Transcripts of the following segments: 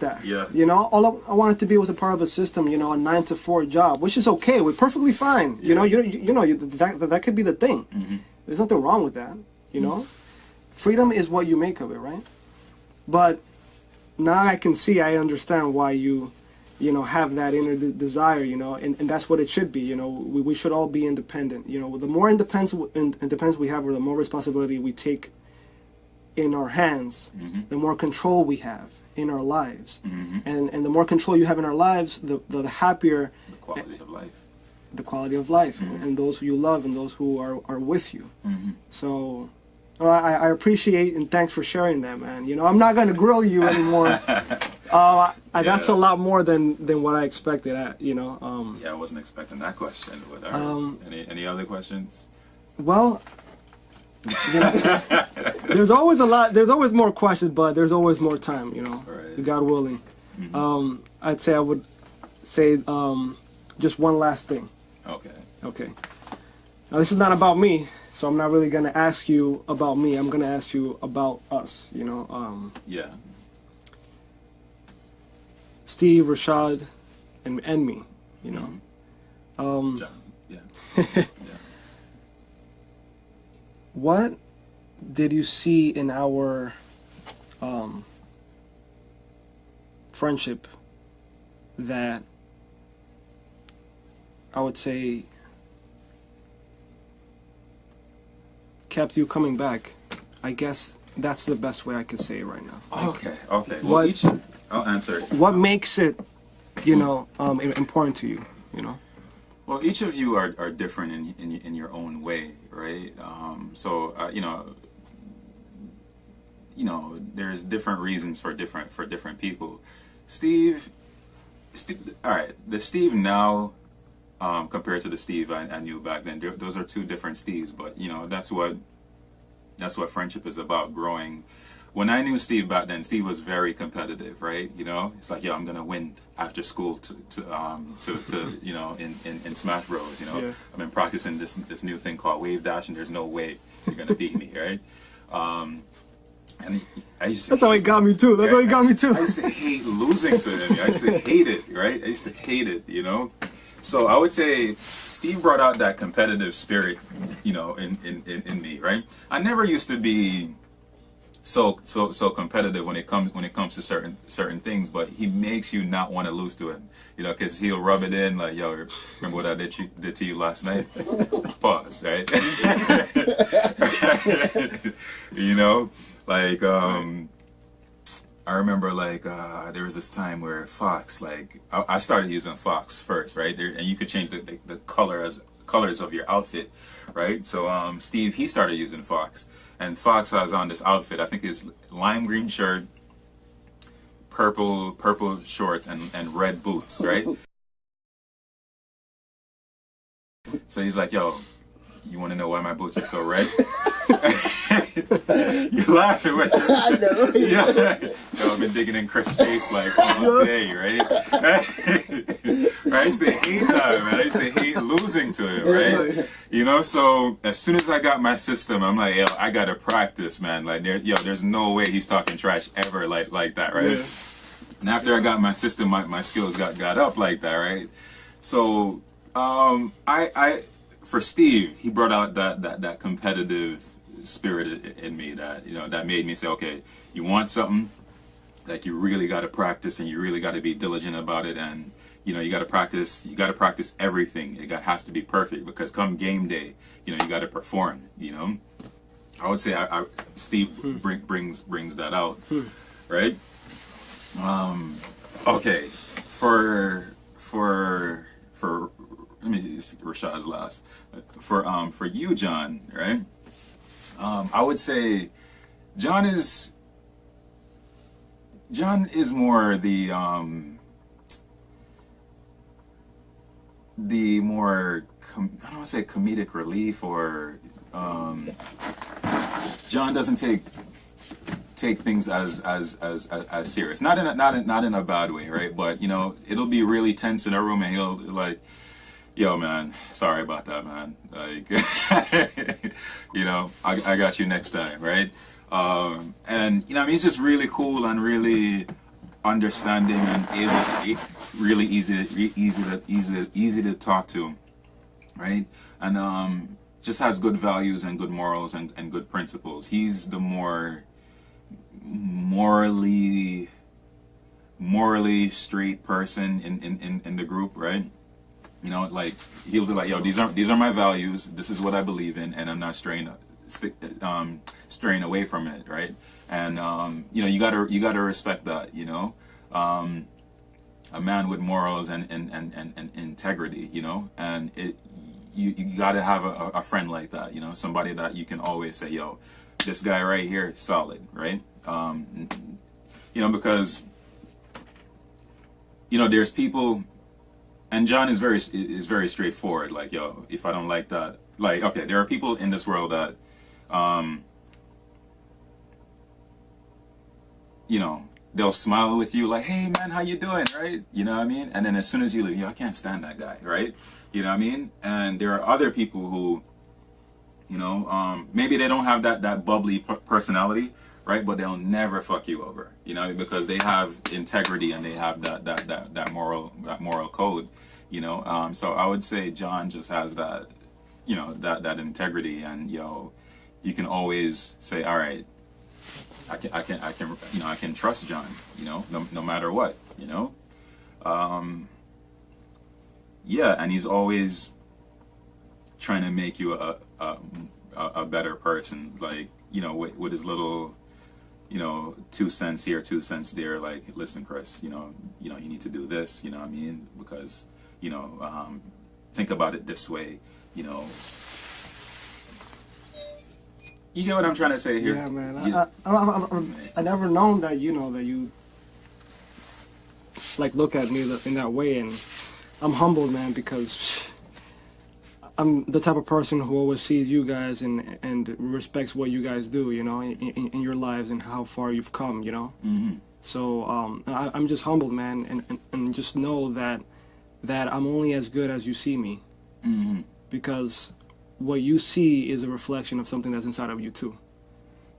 that. Yeah. You know, all I wanted to be was a part of a system. You know, a 9 to 4 job, which is okay. We're perfectly fine. You know, that could be the thing. There's nothing wrong with that. You know, freedom is what you make of it, right? But now I understand why you have that inner desire, you know, and that's what it should be. You know, we should all be independent. You know, the more independence we have, or the more responsibility we take in our hands, the more control we have in our lives, and the more control you have in our lives, the happier the quality of life, and those who you love and those who are with you. So I appreciate and thanks for sharing that, man. You know, I'm not gonna grill you anymore. That's a lot more than what I expected. Yeah, I wasn't expecting that question. But any other questions? Well, you know, there's always more questions, but there's always more time. You know, right. God willing. I would say just one last thing. Okay. Now this is not about me, so I'm not really gonna ask you about me. I'm gonna ask you about us. You know. Yeah. Steve, Rashad, and me. You know. John. Yeah. Yeah. What did you see in our friendship that I would say kept you coming back? I guess that's the best way I could say it right now. Okay. Well, I'll answer. What makes it, you know, important to you? You know. Well, each of you are different in your own way, right? You know, there's different reasons for different people. Steve, all right, the Steve now compared to the Steve I knew back then, those are two different Steves. But you know, that's what friendship is about, growing. When I knew Steve back then, Steve was very competitive, right? You know, it's like, yo, I'm gonna win after school to you know, in Smash Bros. You know, yeah. I've been practicing this new thing called Wave Dash, and there's no way you're gonna beat me, right? And I used to. That's how he got me too. That's how he got me too. I used to hate losing to him. I used to hate it, right? I used to hate it, you know. So I would say Steve brought out that competitive spirit, you know, in me, right? I never used to be so competitive when it comes to certain things, but he makes you not want to lose to him, you know, because he'll rub it in like, yo, remember what I did to you last night? Pause, right? You know, like I remember like there was this time where Fox, like I started using Fox first, right? And you could change the colors of your outfit, right? So Steve, he started using Fox. And Fox has on this outfit, I think it's lime green shirt, purple shorts, and red boots, right? So he's like, yo, you want to know why my boots are so red? You're laughing, but I know. Yeah. Yo, I've been digging in Chris' face like all day, right? I used to hate that, man. I used to hate losing to it, right? You know, so as soon as I got my system, I'm like, yo, I gotta practice, man. Like, there's no way he's talking trash ever like that, right? Yeah. And after I got my system, my skills got up like that, right? So, for Steve, he brought out that competitive spirit in me that, you know, that made me say, okay, you want something, like you really got to practice and you really got to be diligent about it, and you know, you got to practice everything. It has to be perfect, because come game day, you know, you got to perform, you know. I would say Steve brings that out, right? Okay, for let me see, Rashad last. For you, John, right? I would say John is more the more I don't want to say comedic relief, or John doesn't take things as serious, not in a bad way, right? But you know, it'll be really tense in a room, and he'll like, yo, man, sorry about that, man. Like, you know, I got you next time, right? And you know, I mean, he's just really cool and really understanding and able to really easy to talk to, right? And just has good values and good morals and good principles. He's the more morally straight person in the group, right? You know, like he'll be like, yo, these are my values, this is what I believe in, and I'm not straying away from it, right? And you know, you gotta respect that, you know. A man with morals and integrity, you know, and you gotta have a friend like that, you know, somebody that you can always say, yo, this guy right here, solid, right? You know, because, you know, there's people, and John is very straightforward. Like, yo, if I don't like that, like, okay, there are people in this world that, you know, they'll smile with you like, hey man, how you doing, right? You know what I mean? And then as soon as you leave, yo, I can't stand that guy, right? You know what I mean? And there are other people who, you know, maybe they don't have that bubbly personality, right? But they'll never fuck you over, you know, because they have integrity and they have that moral code, you know. So I would say John just has that, you know, that integrity, and yo, you can always say, all right, I can you know, I can trust John, you know, no matter what, you know. Yeah, and he's always trying to make you a better person, like, you know, with his little, you know, 2 cents here, 2 cents there, like, listen, Chris, you know, you need to do this, you know what I mean? Because, you know, think about it this way, you know. You get what I'm trying to say here? Yeah, man. Yeah. I never known that, you know, that you like look at me in that way, and I'm humbled, man, because I'm the type of person who always sees you guys and respects what you guys do, you know, in your lives and how far you've come, you know. Mm-hmm. So I'm just humbled, man, and just know that I'm only as good as you see me, Mm-hmm. because what you see is a reflection of something that's inside of you too.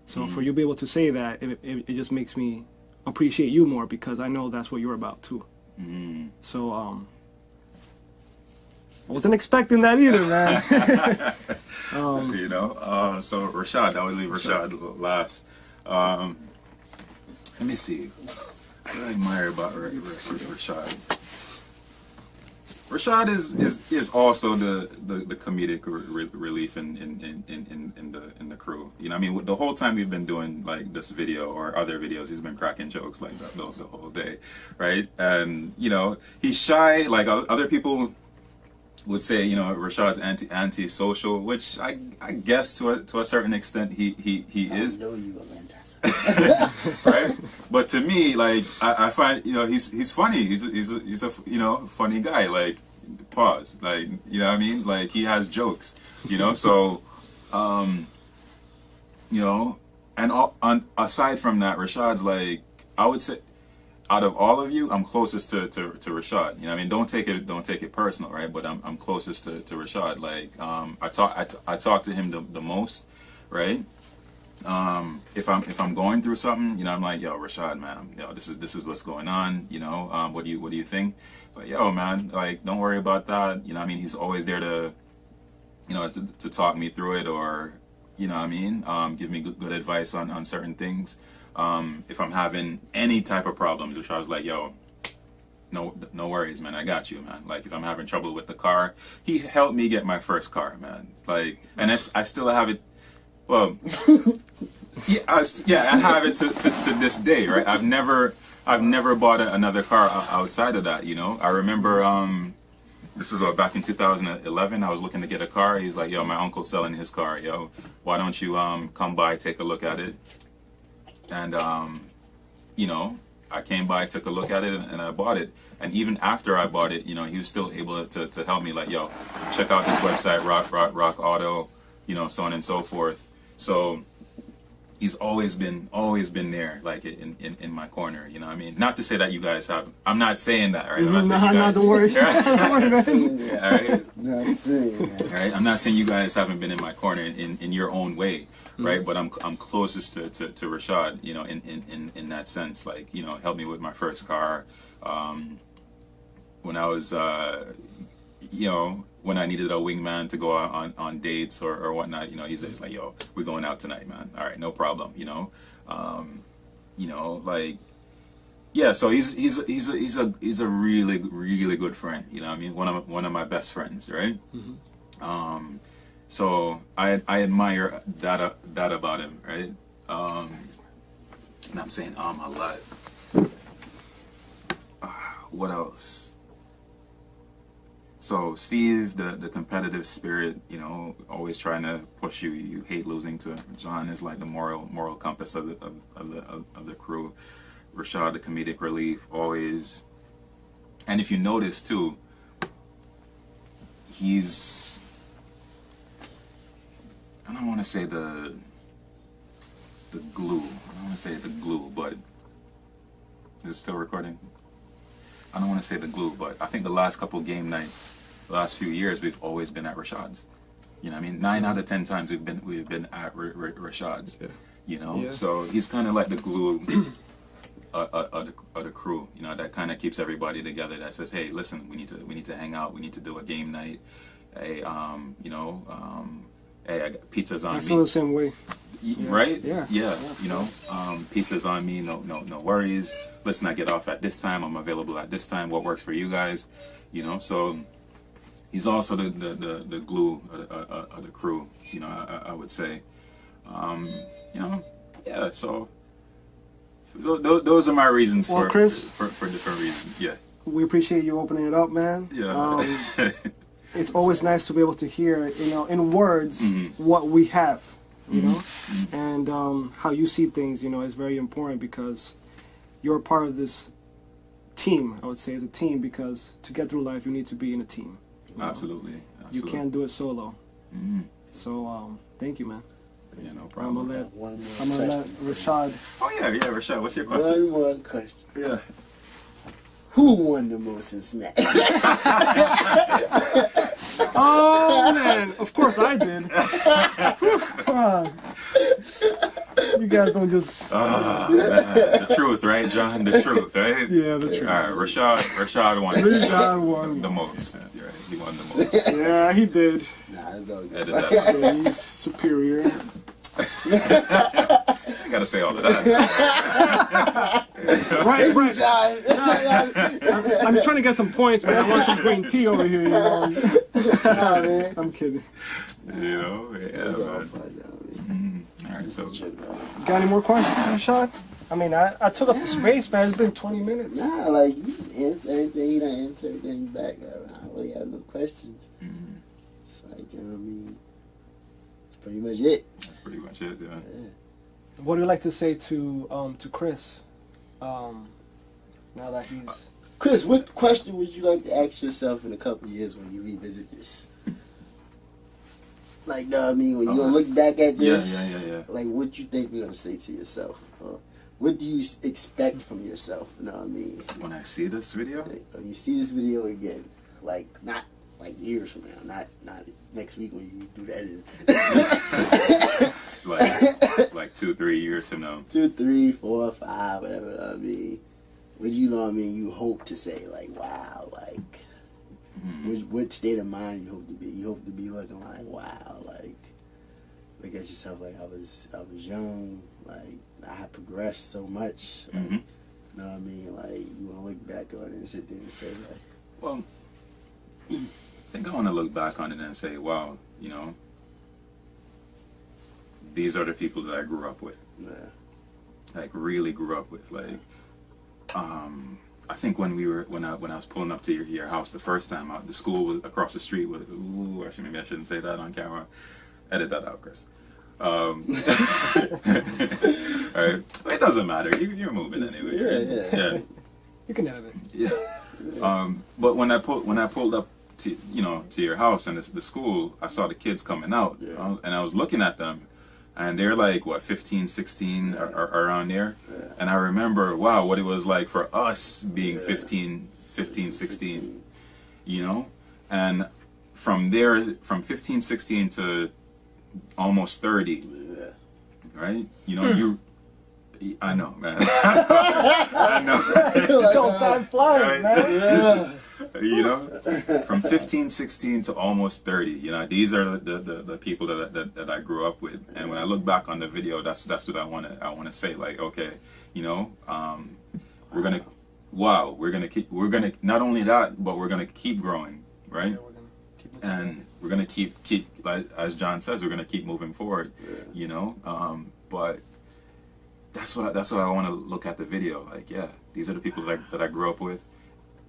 So for you to be able to say that, it just makes me appreciate you more, because I know that's what you're about too. Mm-hmm. So I wasn't expecting that either, man. You know, so Rashad, I would leave Rashad last. Let me see. What do I admire about Rashad? Rashad is also the comedic relief in the crew. You know, I mean, the whole time we've been doing like this video or other videos, he's been cracking jokes like that the whole day, right? And you know, he's shy. Like other people would say, you know, Rashad's anti-social, which I guess to a certain extent he is. I know you are anti-social. Right? But to me, like I find, you know, he's funny. He's a you know, funny guy. Like, pause. Like, you know what I mean? Like, he has jokes. You know, so you know, and aside from that, Rashad's like, I would say, out of all of you, I'm closest to Rashad. You know what I mean? Don't take it personal, right? But I'm closest to Rashad. Like, I talk to him the most, right? If I'm going through something, you know, I'm like, yo, Rashad, man, yo, this is what's going on, you know, what do you think? Like, yo, man, like, don't worry about that, you know what I mean? He's always there to, you know, to talk me through it, or, you know what I mean, give me good advice on certain things. If I'm having any type of problems, Rashad's like, yo, no worries, man, I got you, man. Like, if I'm having trouble with the car, he helped me get my first car, man. Like, and I still have it. Well, yeah, I have it to this day, right? I've never bought another car outside of that, you know. I remember, this is back in 2011. I was looking to get a car. He's like, yo, my uncle's selling his car, yo. Why don't you come by, take a look at it? And you know, I came by, took a look at it, and I bought it. And even after I bought it, you know, he was still able to help me. Like, yo, check out this website, Rock Auto, you know, so on and so forth. So, he's always been there, like in my corner. You know what I mean? Not to say that you guys have. I'm not saying that, right? I'm not saying you guys, don't worry. Don't worry, man. yeah, all right? Not saying that. All right? I'm not saying you guys haven't been in my corner in your own way, right? But I'm closest to Rashad, you know, in that sense. Like, you know, helped me with my first car. When I was, you know, when I needed a wingman to go on dates or whatnot, you know, he's like, yo, we're going out tonight, man. All right, no problem, you know. You know, like, yeah. So he's a really really good friend. You know what I mean? One of my best friends, right? Mm-hmm. So I admire that about him, right? And I'm saying a lot. What else? So Steve, the competitive spirit, you know, always trying to push you. You hate losing to John is like the moral compass of the crew. Rashad, the comedic relief, always. And if you notice too, he's, I don't want to say the glue. I don't want to say the glue, but is it still recording? I don't want to say the glue, but I think the last couple game nights, the last few years, we've always been at Rashad's. You know what I mean? 9 out of 10 times we've been at Rashad's. Yeah. You know? Yeah. So he's kind of like the glue of the crew, you know, that kind of keeps everybody together, that says, hey, listen, we need to hang out, we need to do a game night. Hey, you know, hey, I got pizza's on me. I feel the same way. Right? Yeah. You know, pizza's on me. No worries. Listen, I get off at this time. I'm available at this time. What works for you guys? You know. So he's also the glue of the crew. You know, I would say. You know, yeah. So those are my reasons for Chris, for different reasons. Yeah. We appreciate you opening it up, man. Yeah. It's always nice to be able to hear, you know, in words, what we have. You know, and how you see things, you know, is very important, because you're part of this team. I would say it's a team, because to get through life, you need to be in a team. Absolutely. You can't do it solo. So thank you, man. Yeah, no problem. I'm gonna let Rashad. Oh yeah, Rashad. What's your question? One more question. Yeah. Who won the most in Smack? Oh man, of course I did. Come on. You guys don't just. The truth, right, John? The truth, right? Yeah, the truth. All right, Rashad won. Rashad won the most. Yeah, right. He won the most. Yeah, he did. Nah, it's all good. Yeah, he's superior. I gotta say all of that. Right. I'm just trying to get some points, man. I want some green tea over here, you know. Nah, man. I'm kidding. You know, yeah, man. All right, so. Got any more questions, Rashad? I mean, I took up the space, man. It's been 20 minutes. Nah, like, you answer everything, you don't answer everything back. I don't really have no questions. It's like, you know what I mean? That's pretty much it. That's pretty much it, yeah. What do you like to say to Chris? Now that he's... Chris, what question would you like to ask yourself in a couple of years when you revisit this? Like, know what I mean? When you're going to look back at this, yeah. like, what you think you're going to say to yourself? What do you expect from yourself? You know what I mean? When I see this video? Like, when you see this video again, like, not like years from now, not next week when you do the editing. like 2-3 years from now. 2, 3, 4, 5, whatever. You know what I mean, what you know what I mean? You hope to say like, wow, like, what state of mind you hope to be? You hope to be looking like, wow, like, look at yourself like I was young, like I had progressed so much. Like, you know what I mean? Like, you want to look back on it and sit there and say like, well, I think I want to look back on it and say, wow, you know, these are the people that I grew up with. yeah. Like, really grew up with. Like, I think when I was pulling up to your house the first time, the school was across the street. Actually, maybe I shouldn't say that on camera. Edit that out, Chris. All right, it doesn't matter. You're moving anyway. Yeah. You can edit it. Yeah. But when I pulled up to your house and the school, I saw the kids coming out, and I was looking at them, and they're like what 15, 16 Yeah. or around there. Yeah. And I remember, wow, what it was like for us being Yeah. 15, 16, you know, and from there, from 15, 16 to almost 30, Yeah. right? You know, I know, man. I know. Time flies, man. Yeah. You know, from 15, 16 to almost 30. You know, these are the people that I grew up with. And when I look back on the video, that's what I wanna say. Like, okay, you know, we're gonna keep not only that, but we're gonna keep growing, right? Yeah, we're gonna keep moving And we're gonna keep like as John says, we're gonna keep moving forward. You know, but that's what I want to look at the video. Like, yeah, these are the people that I grew up with.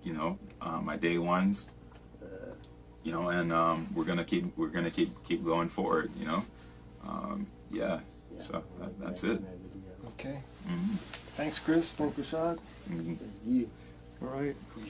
You know, my day ones. You know, and we're gonna keep going forward. You know, yeah. So that's it. Okay. Mhm. Thanks, Chris. Thanks, Rashad. Mhm. You. All right.